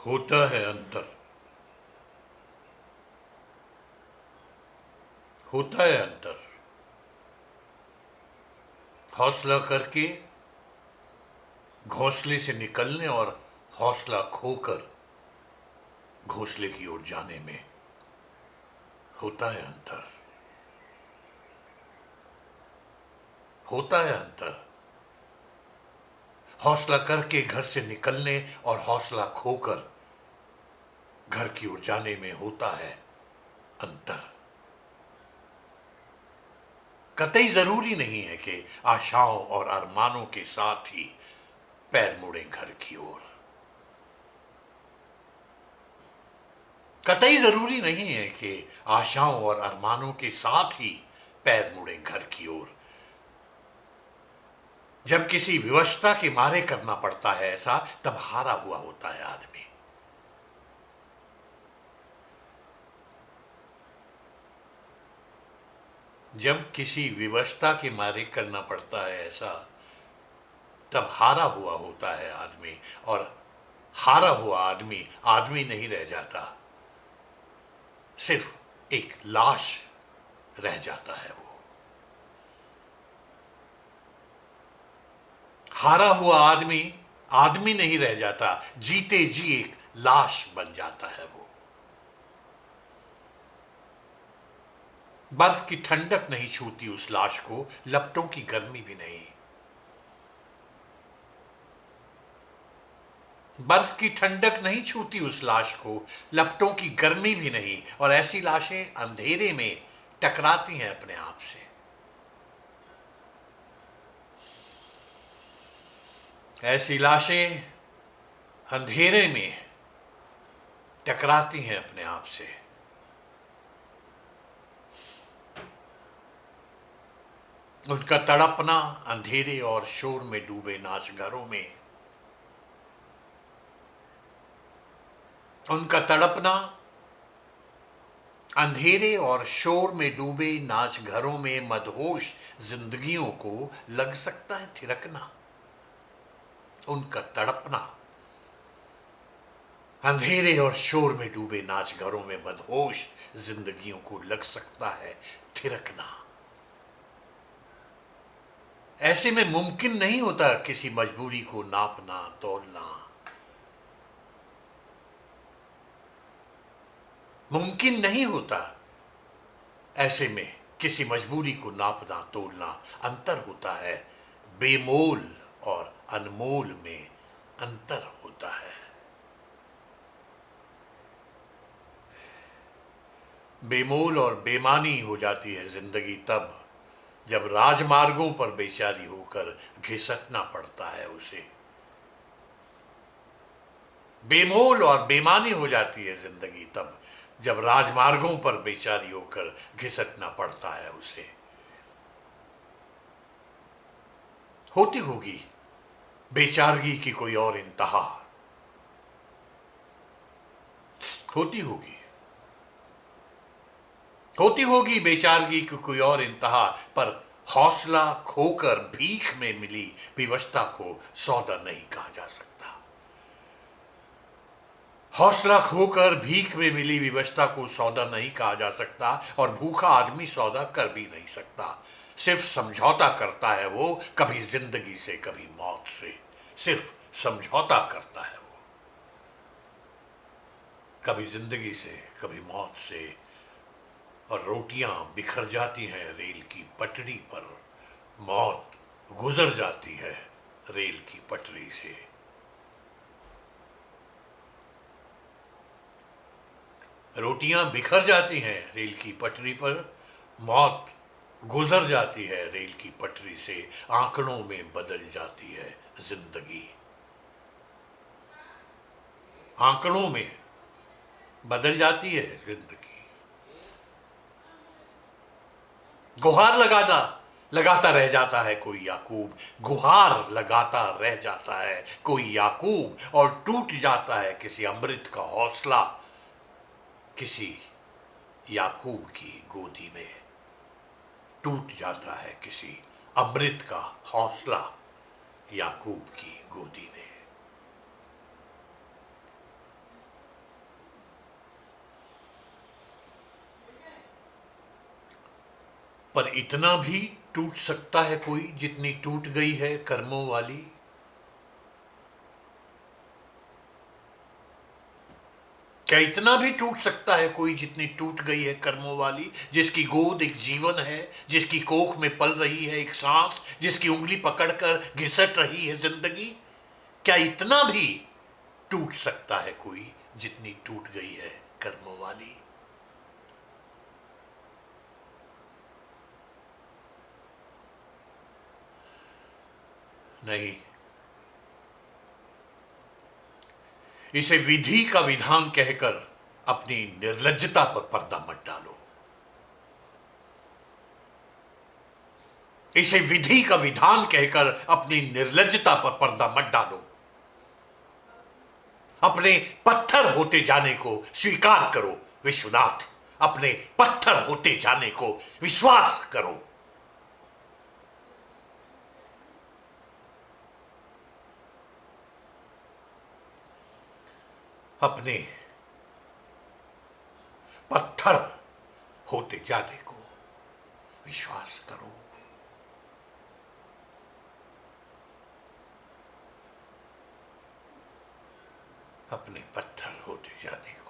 होता है अंतर। होता है अंतर। हौसला करके घोंसले से निकलने और हौसला खोकर घोंसले की ओर जाने में होता है अंतर। होता है अंतर। हौसला करके घर से निकलने और हौसला खोकर घर की ओर जाने में होता है अंतर। कतई जरूरी नहीं है कि आशाओं और अरमानों के साथ ही पैर मुड़े घर की ओर। कतई जरूरी नहीं है कि आशाओं और अरमानों के साथ ही पैर मुड़े घर की ओर। जब किसी विवशता के मारे करना पड़ता है ऐसा, तब हारा हुआ होता है आदमी। जब किसी विवशता के मारे करना पड़ता है ऐसा, तब हारा हुआ होता है आदमी। और हारा हुआ आदमी आदमी नहीं रह जाता, सिर्फ एक लाश रह जाता है वो। हारा हुआ आदमी आदमी नहीं रह जाता, जीते जी एक लाश बन जाता है वो। बर्फ की ठंडक नहीं छूती उस लाश को, लपटों की गर्मी भी नहीं। बर्फ की ठंडक नहीं छूती उस लाश को, लपटों की गर्मी भी नहीं। और ऐसी लाशें अंधेरे में टकराती हैं अपने आप से। ऐसी लाशें अंधेरे में टकराती हैं अपने आप से। उनका तड़पना अंधेरे और शोर में डूबे नाच घरों में। उनका तड़पना अंधेरे और शोर में डूबे नाच घरों में मदहोश जिंदगियों को लग सकता है थिरकना। उनका तड़पना अंधेरे और शोर में डूबे नाच घरों में मदहोश जिंदगियों को लग सकता है थिरकना। ऐसे में मुमकिन नहीं होता किसी मजबूरी को नापना तोलना। मुमकिन नहीं होता ऐसे में किसी मजबूरी को नापना तोलना। अंतर होता है बेमोल और अनमोल में अंतर होता है। बेमोल और बेमानी हो जाती है जिंदगी तब जब राजमार्गों पर बेचारी होकर घिसटना पड़ता है उसे। बेमोल और बेमानी हो जाती है जिंदगी तब जब राजमार्गों पर बेचारी होकर घिसटना पड़ता है उसे। होती होगी बेचारगी की कोई और इंतहा। होती होगी होती होगी बेचारगी की कोई और इंतहा। पर हौसला खोकर भीख में मिली विवशता को सौदा नहीं कहा जा सकता। हौसला खोकर भीख में मिली विवशता को सौदा नहीं कहा जा सकता। और भूखा आदमी सौदा कर भी नहीं सकता। सिर्फ समझौता करता है वो, कभी जिंदगी से कभी मौत से। सिर्फ समझौता करता है वो, कभी जिंदगी से कभी मौत से। और रोटियां बिखर जाती हैं रेल की पटरी पर, मौत गुजर जाती है रेल की पटरी से। रोटियां बिखर जाती हैं रेल की पटरी पर, मौत गुजर जाती है रेल की पटरी से। आंकड़ों में बदल जाती है जिंदगी। आंकड़ों में बदल जाती है जिंदगी। गुहार लगाता रह जाता है कोई याकूब। गुहार लगाता रह जाता है कोई याकूब। और टूट जाता है किसी अमृत का हौसला किसी याकूब की गोदी में। टूट जाता है किसी अमृत का हौसला याकूब की गोदी में। पर इतना भी टूट सकता है कोई जितनी टूट गई है कर्मों वाली। क्या इतना भी टूट सकता है कोई जितनी टूट गई है कर्मों वाली, जिसकी गोद एक जीवन है, जिसकी कोख में पल रही है एक सांस, जिसकी उंगली पकड़कर घिसट रही है जिंदगी। क्या इतना भी टूट सकता है कोई जितनी टूट गई है कर्मों वाली। नहीं, इसे विधि का विधान कहकर अपनी निर्लज्जता पर पर्दा मत डालो। इसे विधि का विधान कहकर अपनी निर्लज्जता पर पर्दा मत डालो। अपने पत्थर होते जाने को स्वीकार करो विश्वनाथ। अपने पत्थर होते जाने को विश्वास करो। अपने पत्थर होते जाने को विश्वास करो। अपने पत्थर होते जाने को